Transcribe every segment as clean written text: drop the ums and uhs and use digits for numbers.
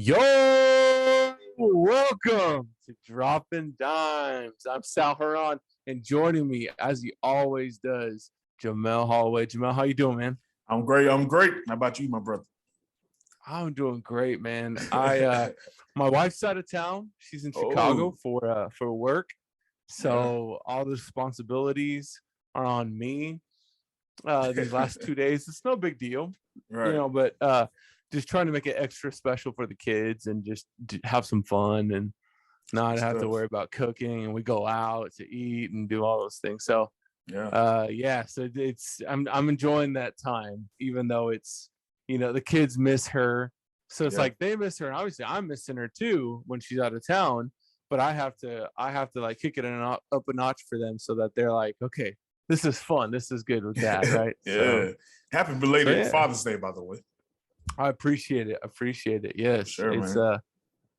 Yo, welcome to Droppin Dimes. I'm Sal Herran, and joining me, as he always does, Jamelle Holloway. Jamelle, how you doing, man? I'm great. I'm great. How about you, my brother? I'm doing great, man. My wife's out of town. She's in Chicago Oh, for work, yeah. so all the responsibilities are on me. These last 2 days, it's no big deal, Right. but just trying to make it extra special for the kids and just have some fun and Good not have to stuff. worry about cooking. And we go out to eat and do all those things. So Yeah. yeah, so I'm enjoying that time, even though it's the kids miss her. So it's Yeah. like they miss her, and obviously I'm missing her too when she's out of town. But I have to like kick it up a notch for them so that they're like, okay, this is fun, this is good with dad, right? So Yeah. Happy so belated yeah, Father's Day, by the way. I appreciate it. Appreciate it. For Yes, sure, man.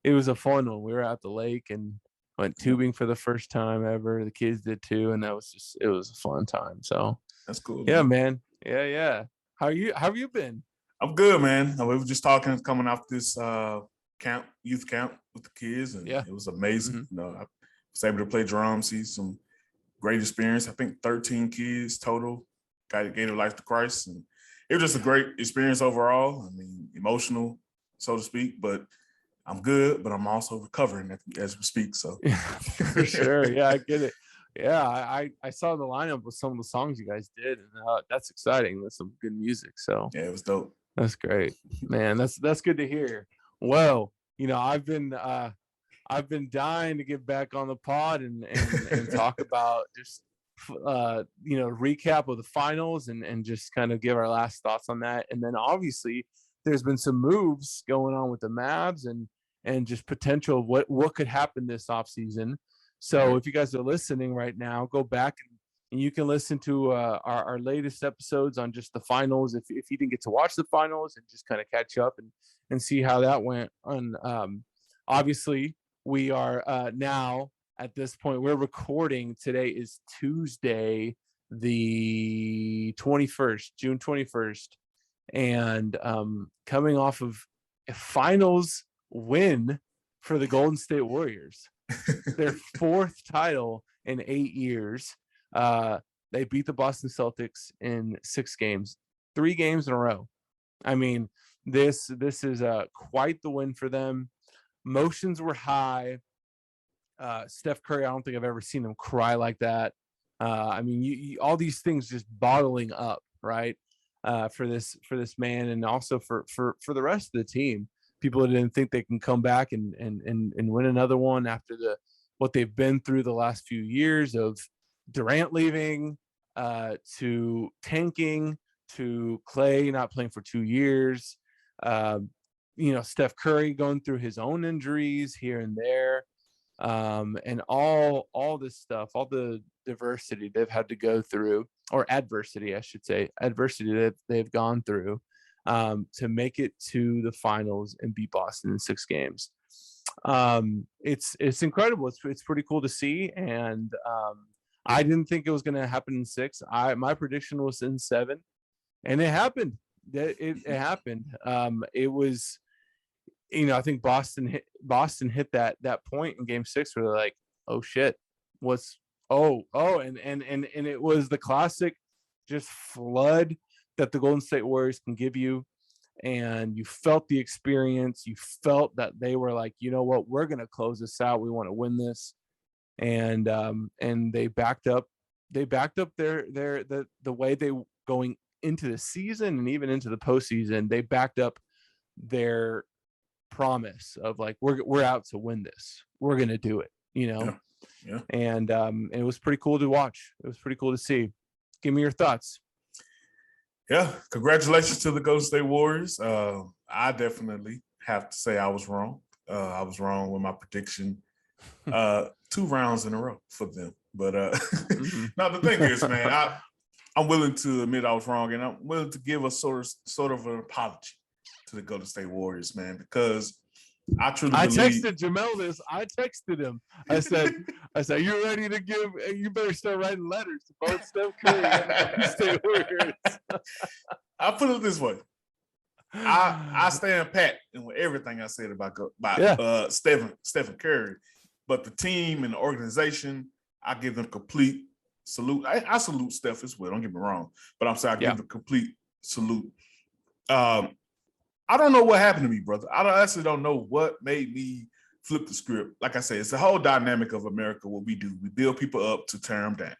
it was a fun one. We were at the lake and went Yeah. tubing for the first time ever. The kids did too, and it was a fun time. So That's cool, yeah, man. man. Yeah, yeah. How have you been? I'm good, man. We were just talking, coming off this youth camp with the kids, and Yeah. it was amazing. Hmm. I was able to play drums, see some great experience. I think 13 kids total gave their life to Christ, and it was just a great experience overall. I mean, emotional, so to speak, but I'm good, but I'm also recovering as we speak. So, Yeah, for sure. Yeah, I get it. Yeah, I saw the lineup with some of the songs you guys did, and that's exciting. That's some good music. So yeah, it was dope. that's great, man. That's good to hear. Well, I've been dying to get back on the pod and talk about just recap of the finals and just kind of give our last thoughts on that. And then obviously there's been some moves going on with the Mavs and just potential of what could happen this offseason. So Right. if you guys are listening right now, go back and you can listen to our latest episodes on just the finals if you didn't get to watch the finals and just kind of catch up and see how that went. On obviously we are now at this point. We're recording. Today is Tuesday, the 21st, June 21st, and coming off of a finals win for the Golden State Warriors, their fourth title in 8 years. They beat the Boston Celtics in 6 games, 3 games in a row. I mean, this is quite the win for them. Emotions were high. Steph Curry, I don't think I've ever seen him cry like that. I mean, all these things just bottling up, right? For this man, and also for the rest of the team. People didn't think they can come back and win another one after what they've been through the last few years of Durant leaving, to tanking, to Clay not playing for 2 years. Uh, Steph Curry going through his own injuries here and there, and all this stuff, all the diversity they've had to go through, or adversity, I should say, adversity that they've gone through, to make it to the finals and beat Boston in 6 games. It's incredible. It's pretty cool to see, and I didn't think it was going to happen in 6. My prediction was in 7, and it happened. It happened. It was I think Boston hit that point in Game 6 where they're like, oh shit, what's and it was the classic just flood that the Golden State Warriors can give you, and you felt the experience. You felt that they were like, you know what, we're gonna close this out. We want to win this, and they backed up. They backed up the way they going into the season and even into the postseason. They backed up their promise of like we're out to win this. We're gonna do it. Yeah. Yeah. And it was pretty cool to watch. It was pretty cool to see. Give me your thoughts. Yeah. Congratulations to the Golden State Warriors. I definitely have to say I was wrong. I was wrong with my prediction. 2 rounds in a row for them. But now the thing is, man, I'm willing to admit I was wrong, and I'm willing to give a sort of an apology to the Golden State Warriors, man, because I truly I believe. texted Jamelle this. I texted him. I said, you ready to give? You better start writing letters to both Steph Curry and the Golden State Warriors. I'll put it this way. I stand pat in with everything I said about Yeah. Stephen Curry, but the team and the organization, I give them complete salute. I salute Steph as well. Don't get me wrong, but I'm saying I give them complete salute. I don't know what happened to me, brother. I actually don't know what made me flip the script. Like I said, it's the whole dynamic of America. What we do, we build people up to tear them down.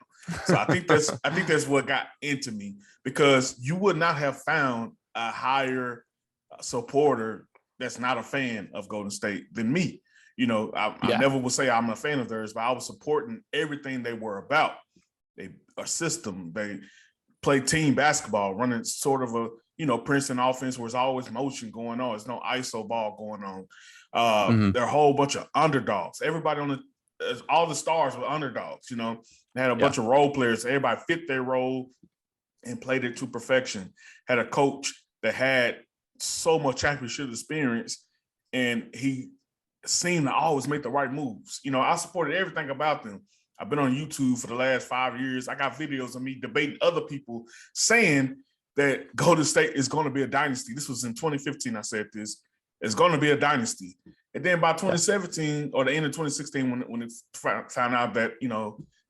So I think that's what got into me, because you would not have found a higher supporter that's not a fan of Golden State than me. You know, I never would say I'm a fan of theirs, but I was supporting everything they were about. They a system. They play team basketball, running sort of a Princeton offense where there's always motion going on. There's no ISO ball going on. They're a whole bunch of underdogs. Everybody all the stars were underdogs. You know, they had a bunch of role players. Everybody fit their role and played it to perfection. Had a coach that had so much championship experience, and he seemed to always make the right moves. You know, I supported everything about them. I've been on YouTube for the last 5 years. I got videos of me debating other people saying that Golden State is going to be a dynasty. This was in 2015. I said this. It's going to be a dynasty. And then by 2017 or the end of 2016, when it found out that,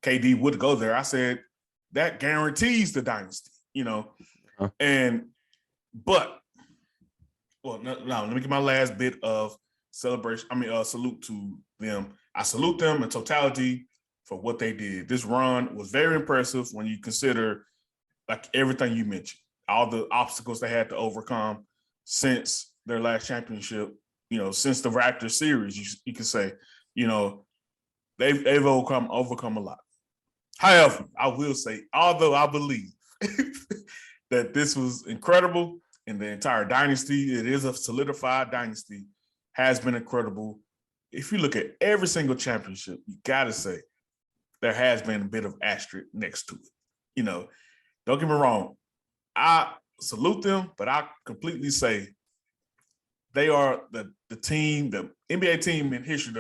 KD would go there, I said, that guarantees the dynasty, Well, let me get my last bit of celebration. Salute to them. I salute them in totality for what they did. This run was very impressive when you consider like everything you mentioned, all the obstacles they had to overcome since their last championship, since the Raptors series, you can say, they've overcome a lot. However, I will say, although I believe that this was incredible and the entire dynasty, it is a solidified dynasty, has been incredible. If you look at every single championship, you got to say there has been a bit of asterisk next to it. Don't get me wrong. I salute them, but I completely say they are the team, the NBA team in history,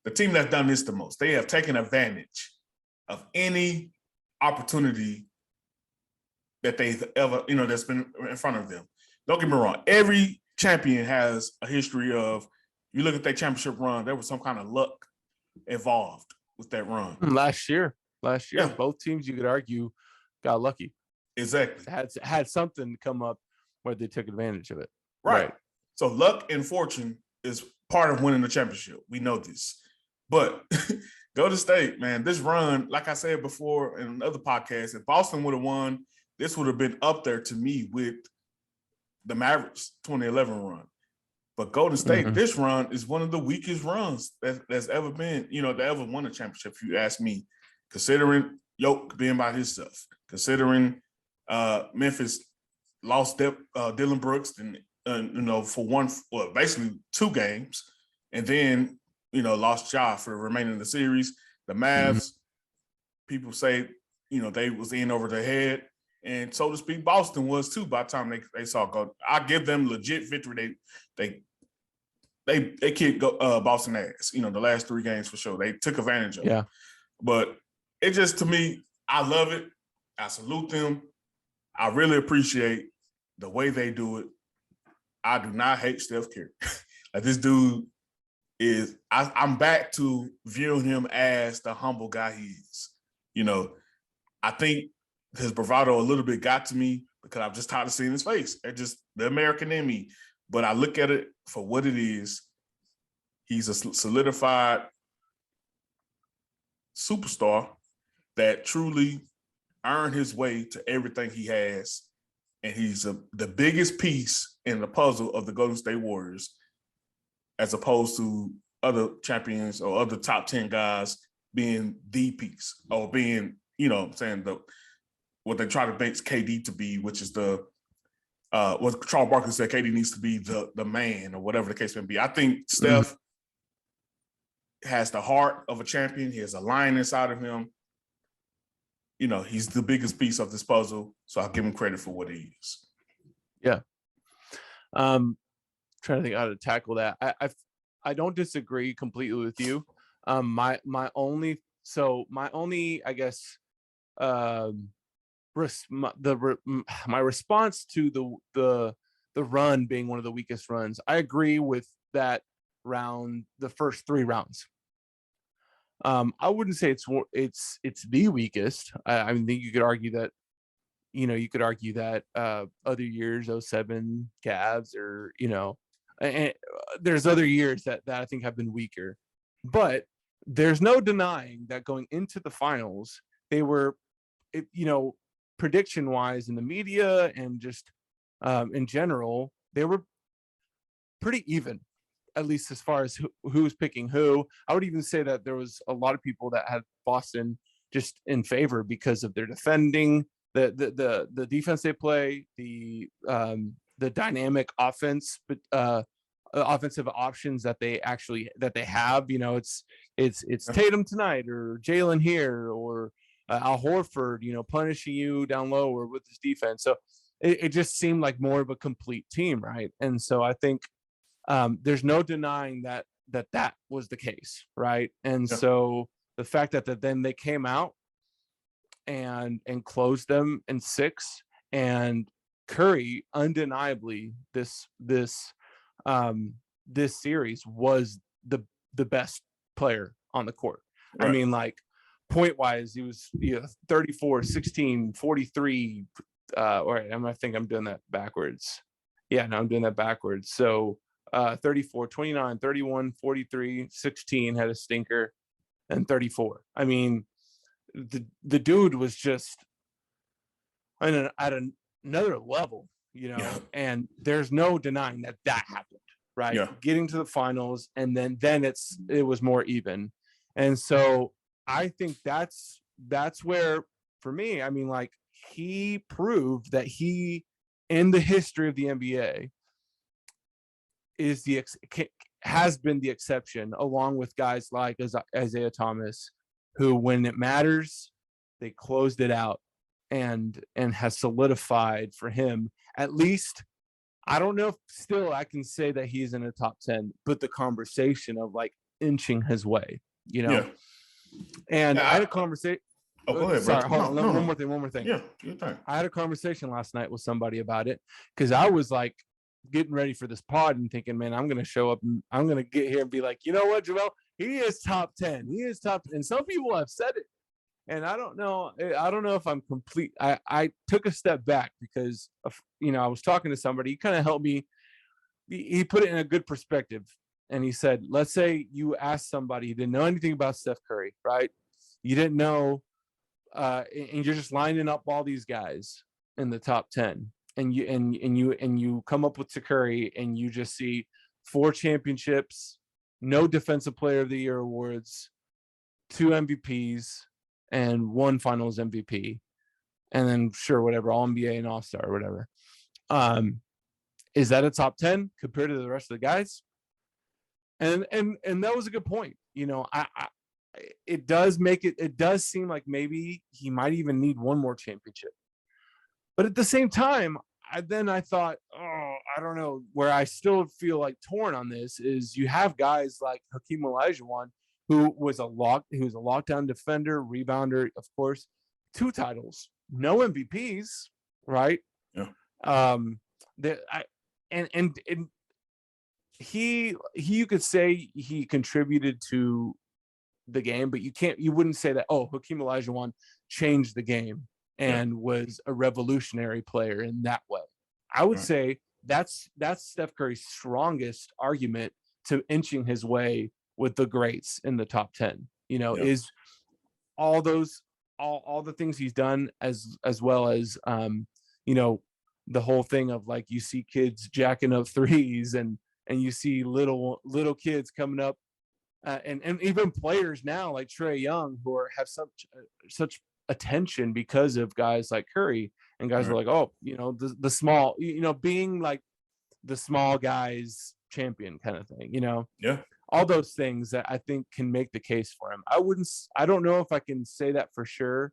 the team that's done this the most. They have taken advantage of any opportunity that they've ever, that's been in front of them. Don't get me wrong. Every champion has a history of, you look at their championship run, there was some kind of luck involved with that run. Last year, both teams, you could argue, got lucky. Exactly. Had something come up where they took advantage of it. Right. So luck and fortune is part of winning the championship. We know this. But Golden State, man, this run, like I said before in another podcast, if Boston would have won, this would have been up there to me with the Mavericks 2011 run. But Golden State, this run is one of the weakest runs that's ever been, that ever won a championship, if you ask me, considering Yoke being by himself, considering Memphis lost Dylan Brooks and for basically 2 games, and then lost Ja for the remaining of the series. The Mavs, people say they was in over their head, and so to speak, Boston was too. By the time they saw go, I give them legit victory. They kicked Boston ass. The last 3 games for sure. They took advantage of it. But it just, to me, I love it. I salute them. I really appreciate the way they do it. I do not hate Steph Curry. Like, this dude is, I'm back to viewing him as the humble guy he is. I think his bravado a little bit got to me because I'm just tired of seeing his face. It's just the American in me. But I look at it for what it is. He's a solidified superstar that truly earned his way to everything he has. And he's the biggest piece in the puzzle of the Golden State Warriors, as opposed to other champions or other top 10 guys being the piece or being, what they try to make KD to be, which is what Charles Barkley said, KD needs to be the man or whatever the case may be. I think Steph has the heart of a champion. He has a lion inside of him. He's the biggest piece of this puzzle, so I'll give him credit for what he is. Yeah. Trying to think how to tackle that. I don't disagree completely with you. My only, I guess, my response to the the run being one of the weakest runs. I agree with that round, the first 3 rounds. I wouldn't say it's the weakest. I think you could argue that, other years, '07 Cavs, or and there's other years that I think have been weaker. But there's no denying that going into the finals, they were, prediction wise in the media and just in general, they were pretty even, at least as far as who's picking who. I would even say that there was a lot of people that had Boston just in favor because of their defending, the defense they play, the dynamic offense, but offensive options that they have. It's Tatum tonight, or Jalen here, or Al Horford, punishing you down low or with his defense. So it just seemed like more of a complete team, right? And so I think there's no denying that was the case, right? And so the fact that then they came out and closed them in 6, and Curry undeniably this series was the best player on the court. Right. I mean, like, point wise, he was 34, 16, 43. All right, I think I'm doing that backwards. Yeah, no, I'm doing that backwards. So 34, 29, 31, 43, 16 had a stinker, and 34. I mean, the dude was just at another level, and there's no denying that happened, right? Yeah. Getting to the finals, and then it was more even. And so I think that's where, for me, I mean, like, he proved that he, in the history of the NBA, has been the exception, along with guys like Isaiah Thomas, who, when it matters, they closed it out, and has solidified for him, at least. I don't know if still I can say that he's in a top 10, but the conversation of, like, inching his way, Yeah. And I had a conversation. Oh, go ahead, sorry, bro. hold on. One more thing. Yeah, your turn. I had a conversation last night with somebody about it, because I was like getting ready for this pod and thinking, man, I'm going to show up and I'm going to get here and be like, you know what, Jamelle, he is top 10. He is top 10. And some people have said it. And I don't know if I'm complete. I took a step back because I was talking to somebody. He kind of helped me. He put it in a good perspective. And he said, let's say you asked somebody who didn't know anything about Steph Curry, right? You didn't know, and you're just lining up all these guys in the top 10, and you come up with Curry, and you just see 4 championships, no Defensive Player of the Year awards, 2 MVPs, and 1 Finals MVP, and then sure, whatever, All NBA and All Star or whatever. Is that a top 10 compared to the rest of the guys? And that was a good point. It does seem like maybe he might even need 1 more championship. But at the same time, I thought, I don't know, where I still feel like torn on this is you have guys like Hakeem Olajuwon, who was a lockdown defender, rebounder, of course, 2 titles, no MVPs, right? Yeah. He you could say he contributed to the game, but you wouldn't say that, Hakeem Olajuwon changed the game and was a revolutionary player in that way. I would say that's Steph Curry's strongest argument to inching his way with the greats in the top 10, is all the things he's done, as well as the whole thing of, like, you see kids jacking up threes, and you see little kids coming up, and even players now like Trae Young, who have such attention because of guys like Curry, and guys are like, the small, being like the small guys champion kind of thing, all those things that I think can make the case for him. I don't know if I can say that for sure,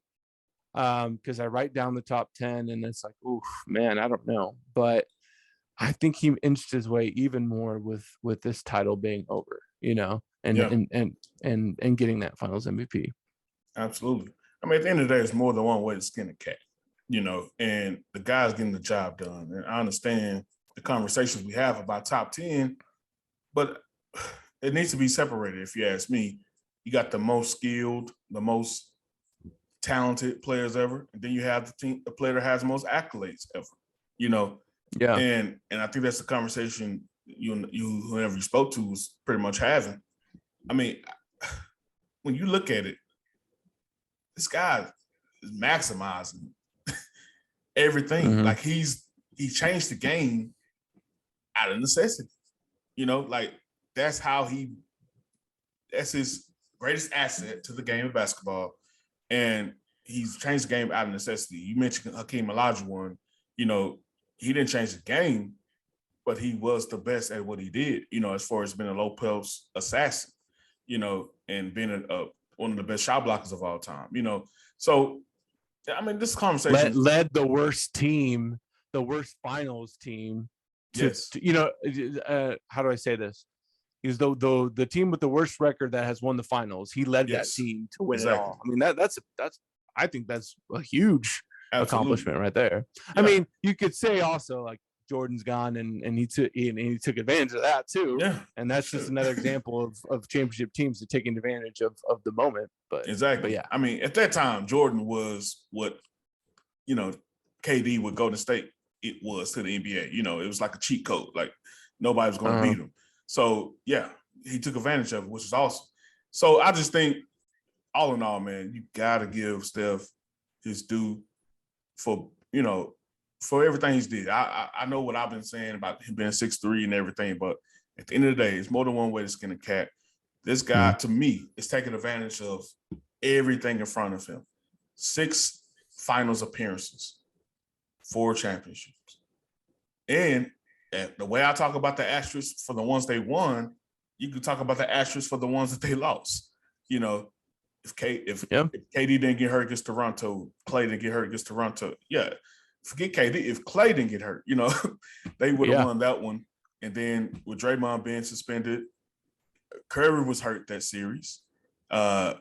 because I write down the top 10 and it's like, oof, man, I don't know, but I think he inched his way even more with this title being over, and getting that Finals MVP. Absolutely. I mean, at the end of the day, it's more than one way to skin a cat, and the guy's getting the job done. And I understand the conversations we have about top 10, but it needs to be separated. If you ask me, you got the most skilled, the most talented players ever, and then you have the player that has the most accolades ever. You know, Yeah. and I think that's the conversation you whoever you spoke to was pretty much having. I mean, when you look at it, this guy is maximizing everything. Mm-hmm. Like he changed the game out of necessity. You know, like that's his greatest asset to the game of basketball. And he's changed the game out of necessity. You mentioned Hakeem Olajuwon. You know, he didn't change the game, but he was the best at what he did, you know, as far as being a low post assassin, you know, and being one of the best shot blockers of all time, you know. So, I mean, this conversation led the worst team, the worst finals team to you know, how do I say this? He's the team with the worst record that has won the finals. He led that team to win it all. I mean, that's I think that's a huge accomplishment right there. Yeah. I mean, you could say also like Jordan's gone and he took advantage of that too. Yeah. And that's just another example of championship teams that taking advantage of the moment. But exactly. Yeah. I mean, at that time, Jordan was what, you know, KD with Golden State it was to the NBA. You know, it was like a cheat code. Like nobody was going to beat him. So yeah, he took advantage of it, which is awesome. So I just think, all in all, man, you gotta give Steph his due for, you know, for everything he's did. I know what I've been saying about him being 6'3" and everything, but at the end of the day, it's more than one way to skin a cat. This guy, to me, is taking advantage of everything in front of him. 6 finals appearances, 4 championships. And the way I talk about the asterisks for the ones they won, you could talk about the asterisks for the ones that they lost. You know, if KD didn't get hurt against Toronto, Clay didn't get hurt against Toronto. Yeah, forget KD. If Clay didn't get hurt, you know, they would have won that one. And then with Draymond being suspended, Curry was hurt that series. What's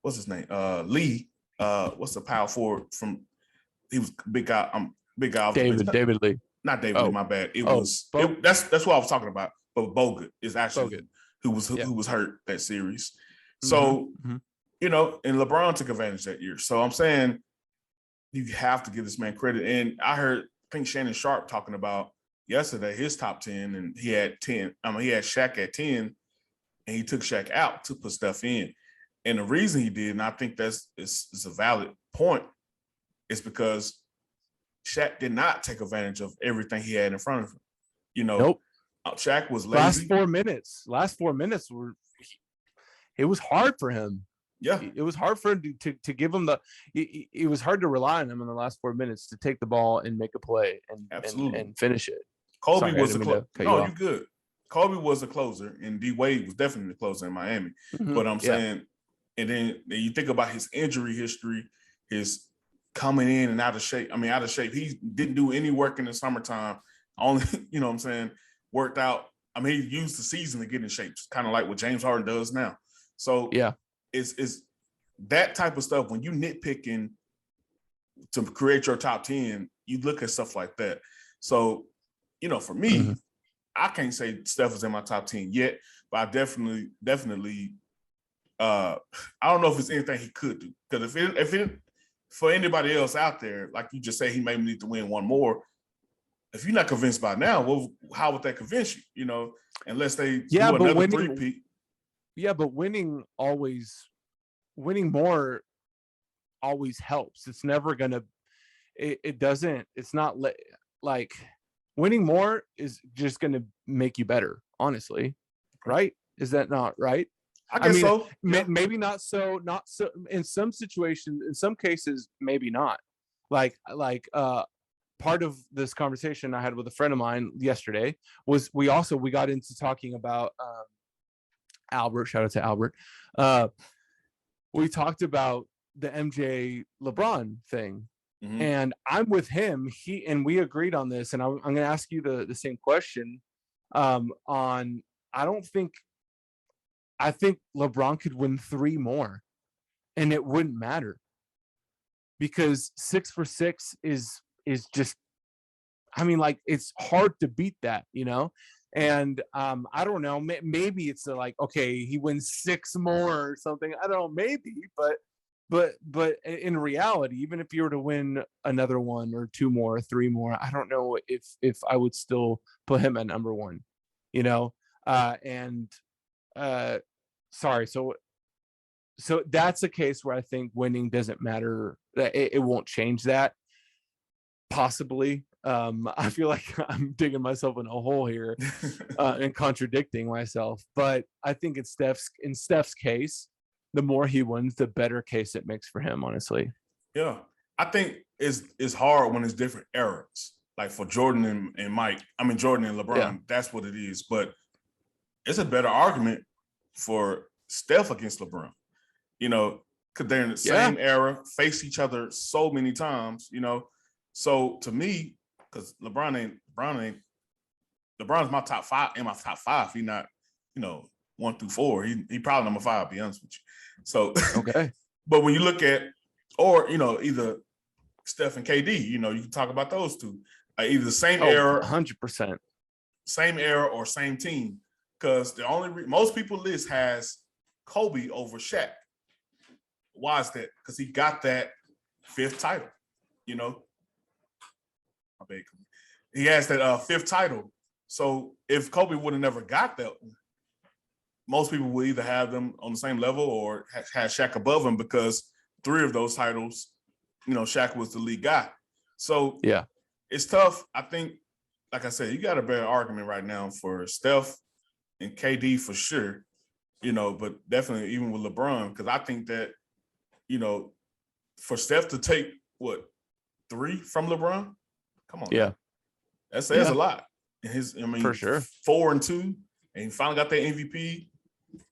his name? Lee. What's the power forward from? He was big guy. Big guy. David Lee. Not David Lee. My bad. That's what I was talking about. But Bogut is actually who was hurt that series. So you know, and LeBron took advantage that year. So I'm saying you have to give this man credit. And I think Shannon Sharp talking about yesterday his top 10, and he had 10. I mean, he had Shaq at 10, and he took Shaq out to put stuff in. And the reason he did, and I think is a valid point, is because Shaq did not take advantage of everything he had in front of him. You know, Shaq was lazy. Last 4 minutes it was hard for him. Yeah, it was hard for him to give him it was hard to rely on him in the last 4 minutes to take the ball and make a play and finish it. Kobe was the closer. No, you good. Kobe was the closer, and D Wade was definitely the closer in Miami. But I'm saying, and then you think about his injury history, his coming in and out of shape. I mean, out of shape. He didn't do any work in the summertime. Only, you know what I'm saying, worked out. I mean, he used the season to get in shape, kind of like what James Harden does now. So it's that type of stuff. When you nitpicking to create your top 10, you look at stuff like that. So, you know, for me, I can't say Steph is in my top 10 yet, but I definitely I don't know if it's anything he could do. Because if it for anybody else out there, like you just say, he may need to win one more. If you're not convinced by now, well, how would that convince you? You know, unless they do another three-peat. Yeah, but winning more always helps. It's never gonna. It doesn't. It's not like winning more is just gonna make you better. Honestly, right? Is that not right? I guess so. Yeah. Maybe not so. Not so. In some situations, in some cases, maybe not. Like part of this conversation I had with a friend of mine yesterday was we got into talking about Albert. Shout out to Albert. We talked about the MJ LeBron thing, and I'm with him. We agreed on this, and I'm going to ask you the same question. I think LeBron could win 3 more, and it wouldn't matter because 6 for 6 is just I mean, like, it's hard to beat that, you know? And I don't know, maybe it's like, okay, he wins 6 more or something. I don't know, maybe, but in reality, even if you were to win another 1 or 2 more or 3 more, I don't know if I would still put him at number 1, you know? And sorry, so that's a case where I think winning doesn't matter. It won't change that. Possibly. I feel like I'm digging myself in a hole here and contradicting myself. But I think in Steph's case, the more he wins, the better case it makes for him, honestly. Yeah. I think it's hard when it's different eras. Like for Jordan and Mike, I mean Jordan and LeBron, Yeah. that's what it is. But it's a better argument for Steph against LeBron. You know, because they're in the same era, face each other so many times, you know. So to me, because LeBron's my top 5 in my top 5. He not, 1 through 4. He probably number 5, to be honest with you. So Okay. but when you look at, or either Steph and KD, you can talk about those two. Either the same era, 100%. same era, or same team. Because the only most people list has Kobe over Shaq. Why is that? Because he got that 5th title. He has that 5th title. So if Kobe would have never got that one, most people would either have them on the same level or have Shaq above him, because 3 of those titles, Shaq was the lead guy. So yeah, it's tough. I think, like I said, you got a better argument right now for Steph and KD for sure, but definitely even with LeBron, because I think that, for Steph to take, 3 from LeBron? Come on. Yeah. Man. That says a lot. For sure. 4 and 2, and he finally got that MVP.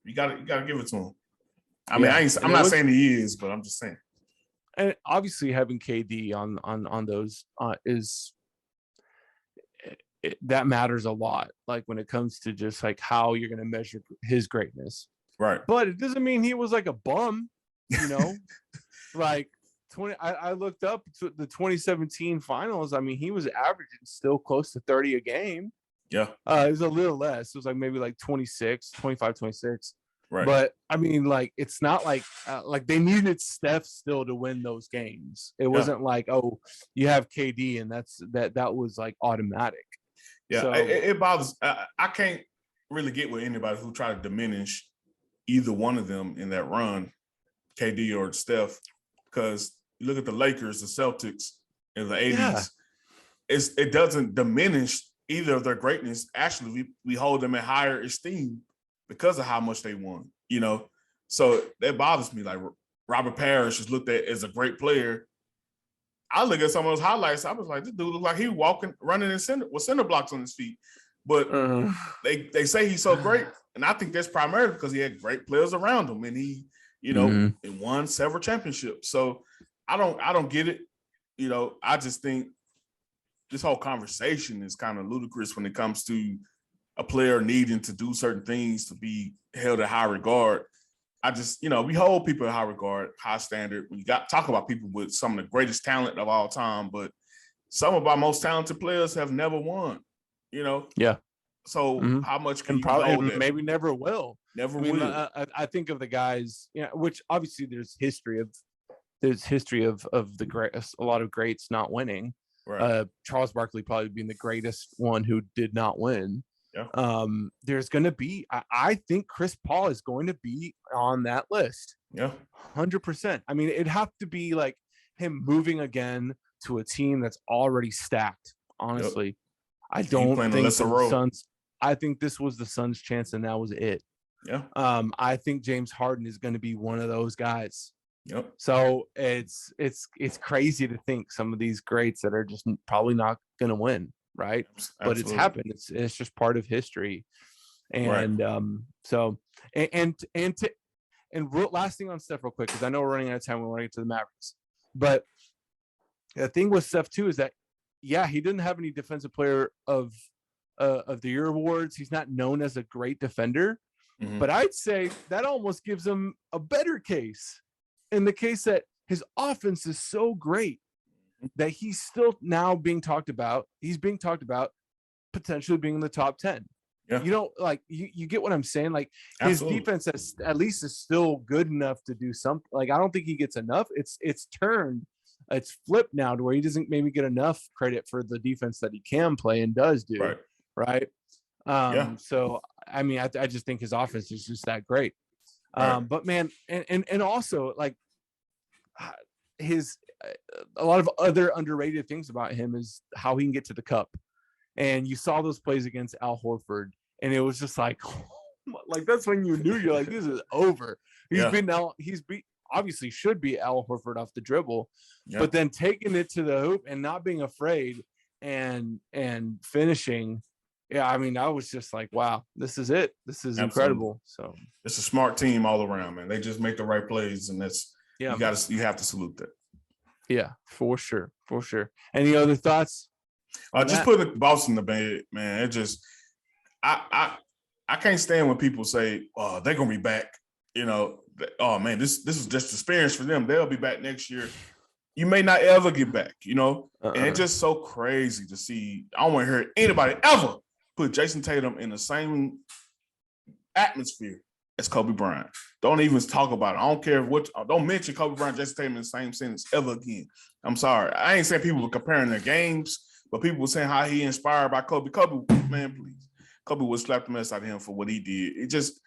You gotta give it to him. I mean, I'm not saying he is, but I'm just saying. And obviously, having KD on those that matters a lot. Like when it comes to just like how you're going to measure his greatness, right? But it doesn't mean he was like a bum, like 20. I looked up to the 2017 finals. I mean, he was averaging still close to 30 a game. Yeah. It was a little less. It was like maybe like 25, 26. Right. But I mean, like, it's not like they needed Steph still to win those games. It wasn't like, oh, you have KD and that was like automatic. Yeah. So, it bothers. I can't really get with anybody who try to diminish either one of them in that run, KD or Steph, because you look at the Lakers, the Celtics in the 80s. Yeah. It doesn't diminish either of their greatness. Actually, we hold them in higher esteem because of how much they won, So that bothers me. Like Robert Parrish is looked at as a great player. I look at some of those highlights. I was like, this dude looked like he running in center with center blocks on his feet. But they say he's so great, and I think that's primarily because he had great players around him, and he, and won several championships. So I don't get it. I just think this whole conversation is kind of ludicrous when it comes to a player needing to do certain things to be held in high regard. I just, we hold people in high regard, high standard. We talk about people with some of the greatest talent of all time, but some of our most talented players have never won, Yeah. So how much can and you probably hold that? Maybe never will. Never will. I think of the guys, which obviously there's history of the great, a lot of greats not winning. Right. Charles Barkley probably being the greatest one who did not win. Yeah. There's going to be, I think Chris Paul is going to be on that list. Yeah. 100%. I mean, it'd have to be like him moving again to a team that's already stacked. Honestly, yep. I don't think the Suns. I think this was the Suns' chance, and that was it. Yeah. I think James Harden is going to be one of those guys. Yep. So it's crazy to think some of these greats that are just probably not going to win, right? Absolutely. But it's happened. It's just part of history, and right. So last thing on Steph real quick, because I know we're running out of time. We want to get to the Mavericks, but the thing with Steph too is that he didn't have any Defensive Player of the Year awards. He's not known as a great defender, but I'd say that almost gives him a better case. In the case that his offense is so great, that he's still now being talked about. He's being talked about potentially being in the top 10. Yeah, You know, like you get what I'm saying? Like his absolutely. defense at least is still good enough to do something. Like I don't think he gets enough. It's flipped now to where he doesn't maybe get enough credit for the defense that he can play and does do. Right. Right. Yeah. So I mean, I just think his offense is just that great. Right. But man, and also like his a lot of other underrated things about him is how he can get to the cup. And you saw those plays against Al Horford, and it was just like that's when you knew you're like, this is over. He's obviously should be Al Horford off the dribble, but then taking it to the hoop and not being afraid and finishing. Yeah, I mean, I was just like, wow, this is it. This is incredible. So it's a smart team all around, man. They just make the right plays, and that's you have to salute that. Yeah, for sure. Any other thoughts? Just put the boss in the bed, man. It just I can't stand when people say, "Oh, they're gonna be back." You know, oh man, this is just experience for them. They'll be back next year. You may not ever get back, you know, and it's just so crazy to see. I don't want to hear anybody ever put Jason Tatum in the same atmosphere as Kobe Bryant. Don't even talk about it. I don't care what. Don't mention Kobe Bryant, Jason Tatum in the same sentence ever again. I'm sorry. I ain't saying people were comparing their games, but people were saying how he inspired by Kobe. Kobe, man, please. Kobe would slap the mess out of him for what he did. It just,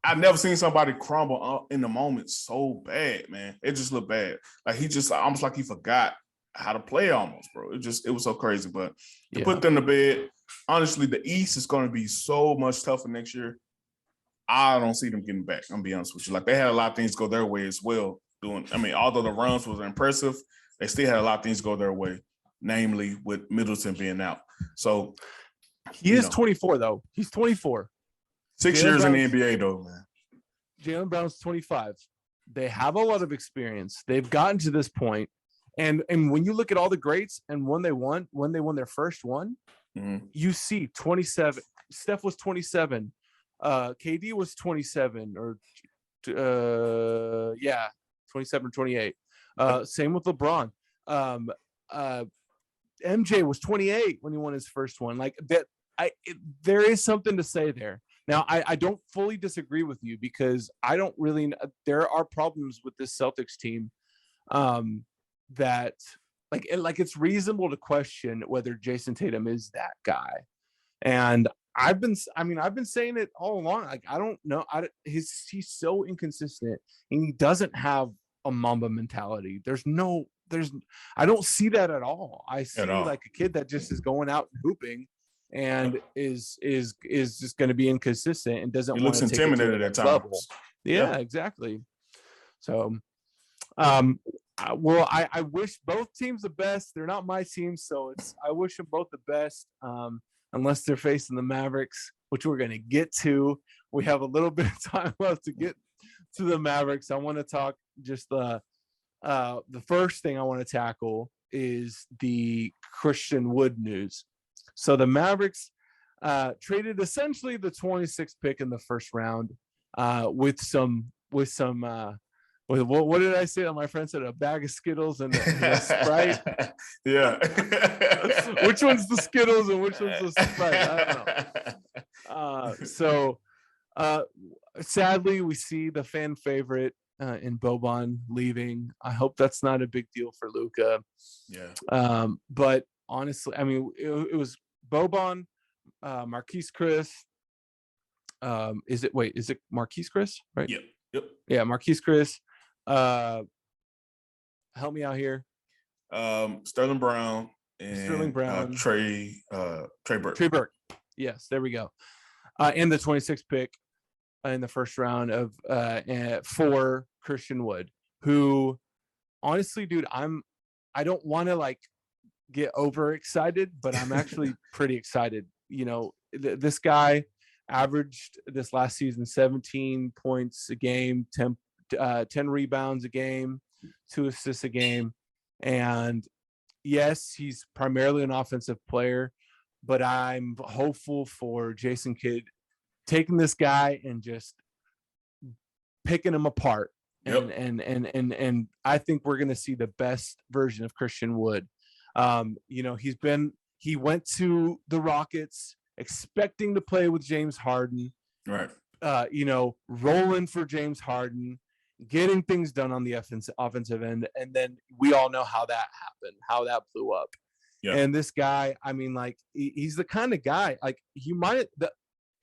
I've never seen somebody crumble in the moment so bad, man. It just looked bad. Like he just almost like he forgot how to play almost, bro. It was so crazy. But to put them to bed, honestly, the East is going to be so much tougher next year. I don't see them getting back. I'm gonna be honest with you. Like they had a lot of things go their way as well. Although the runs was impressive, they still had a lot of things go their way, namely with Middleton being out. So he is 24 though. He's 24. 6 years in the NBA though, man. Jaylen Brown's 25. They have a lot of experience. They've gotten to this point. And when you look at all the greats and when they won their first one, you see 27. Steph was 27. KD was 27 or 27, 28. Same with LeBron. MJ was 28 when he won his first one. Like that, there is something to say there. Now, I don't fully disagree with you because I don't really. There are problems with this Celtics team that, like it's reasonable to question whether Jason Tatum is that guy. And I've been saying it all along. Like I don't know. He's so inconsistent, and he doesn't have a Mamba mentality. I don't see that at all. I see like a kid that just is going out and hooping, and is just going to be inconsistent and doesn't. He looks intimidated at times. Level. Yeah, exactly. So, I wish both teams the best. They're not my team, so I wish them both the best. Unless they're facing the Mavericks, which we're going to get to. We have a little bit of time left to get to the Mavericks. I want to talk just the first thing I want to tackle is the Christian Wood news. So the Mavericks traded essentially the 26th pick in the first round with what did I say? My friend said a bag of Skittles and a Sprite. Yeah. Which one's the Skittles and which one's the Sprite? I don't know. Sadly, we see the fan favorite in Boban leaving. I hope that's not a big deal for Luka. Yeah. But honestly, I mean, it was Boban, Marquise Chris. Is it Marquise Chris? Right? Yep. Yeah, Marquise Chris. Help me out here. Sterling Brown and Trey Burke. Trey Burke. Yes, there we go. And the 26th pick in the first round of for Christian Wood, who honestly, dude, I don't want to like get overexcited, but I'm actually pretty excited. You know, this guy averaged this last season 17 points a game, 10 rebounds a game, 2 assists a game. And yes, he's primarily an offensive player, but I'm hopeful for Jason Kidd taking this guy and just picking him apart. And I think we're going to see the best version of Christian Wood. He went to the Rockets expecting to play with James Harden, right? Rolling for James Harden, getting things done on the offensive end, and then we all know how that happened, how that blew up. Yeah. And this guy, I mean, like, he's the kind of guy, like, he might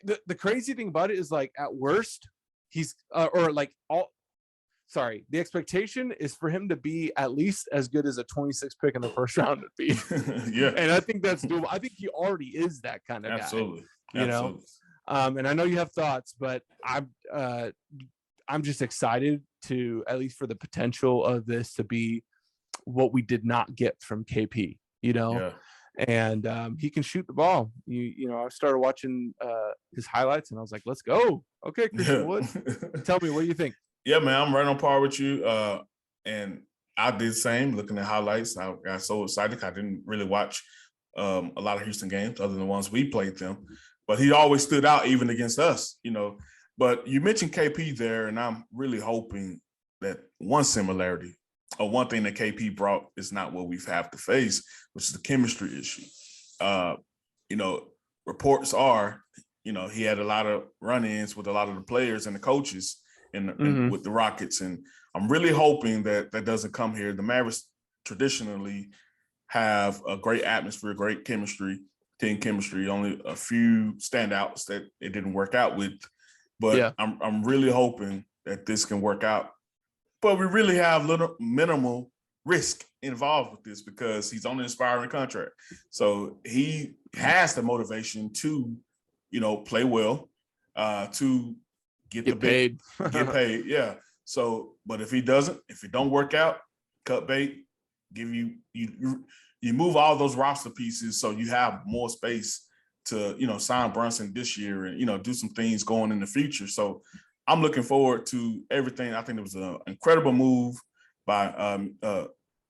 the crazy thing about it is, like, at worst, he's the expectation is for him to be at least as good as a 26 pick in the first round would be. Yeah. And I think that's doable. I think he already is that kind of Absolutely. guy. Absolutely. And I know you have thoughts, but I'm just excited to, at least for the potential of this to be what we did not get from KP, Yeah. And he can shoot the ball. I started watching his highlights and I was like, let's go. Okay, Christian Wood. Tell me, what do you think? Yeah, man, I'm right on par with you. And I did the same, looking at highlights. I got so excited. I didn't really watch a lot of Houston games other than the ones we played them. But he always stood out even against us, But you mentioned KP there, and I'm really hoping that one similarity or one thing that KP brought is not what we've had to face, which is the chemistry issue. Reports are, he had a lot of run-ins with a lot of the players and the coaches and with the Rockets. And I'm really hoping that doesn't come here. The Mavericks traditionally have a great atmosphere, great chemistry, team chemistry, only a few standouts that it didn't work out with. But yeah. I'm really hoping that this can work out. But we really have minimal risk involved with this because he's on an expiring contract. So he has the motivation to, play well, to get paid. Get paid, yeah. So, but if it don't work out, cut bait, give you move all those roster pieces so you have more space to, sign Brunson this year and, do some things going in the future. So I'm looking forward to everything. I think it was an incredible move by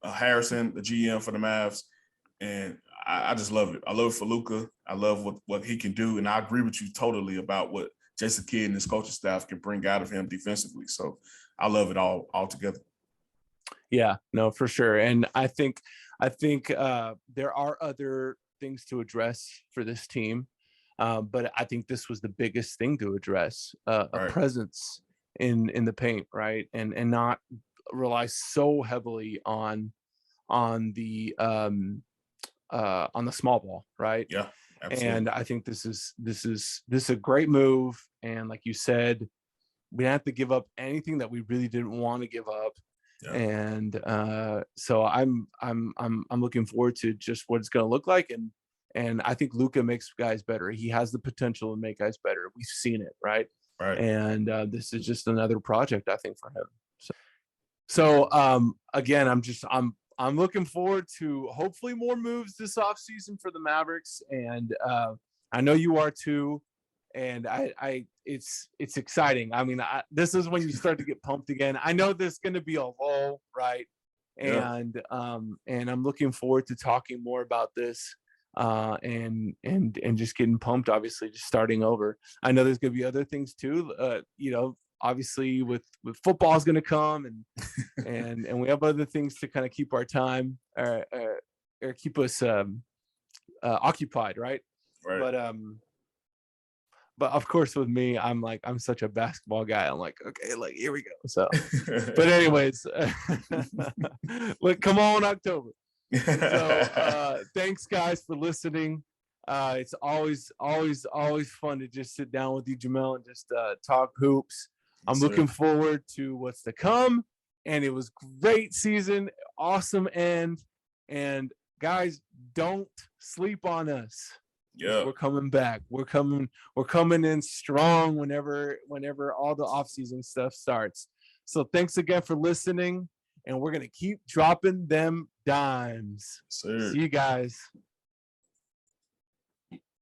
Harrison, the GM for the Mavs. And I just love it. I love it for Luka. I love what he can do. And I agree with you totally about what Jason Kidd and his coaching staff can bring out of him defensively. So I love it all together. Yeah, no, for sure. And I think there are other things to address for this team. But I think this was the biggest thing to address, right. A presence in the paint, right? And not rely so heavily on the small ball, right? Yeah. Absolutely. And I think this is a great move. And like you said, we didn't have to give up anything that we really didn't want to give up. Yeah. And so I'm looking forward to just what it's going to look like. And I think Luka makes guys better. He has the potential to make guys better. We've seen it, right? Right. And this is just another project, I think, for him. So again, I'm looking forward to hopefully more moves this offseason for the Mavericks. And I know you are too. And it's exciting. I mean, this is when you start to get pumped again. I know there's going to be a lull, right? And and I'm looking forward to talking more about this and just getting pumped. Obviously, just starting over. I know there's going to be other things too. Obviously with football is going to come and we have other things to kind of keep our time or keep us occupied, right? But of course with me, I'm such a basketball guy. I'm like, okay, like here we go. So but anyways, look, come on October. So thanks guys for listening. It's always fun to just sit down with you, Jamelle, and just talk hoops. I'm looking forward to what's to come. And it was great season, awesome end. And guys, don't sleep on us. Yeah, we're coming back. We're coming in strong whenever all the off-season stuff starts. So thanks again for listening. And we're gonna keep dropping them dimes. Sir. See you guys.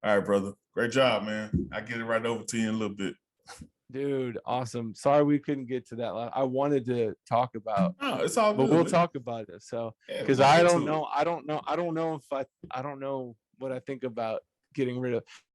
All right, brother. Great job, man. I'll get it right over to you in a little bit. Dude, awesome. Sorry we couldn't get to that. I wanted to talk about. No, it's all good. But we'll talk about it. So because I don't know what I think about getting rid of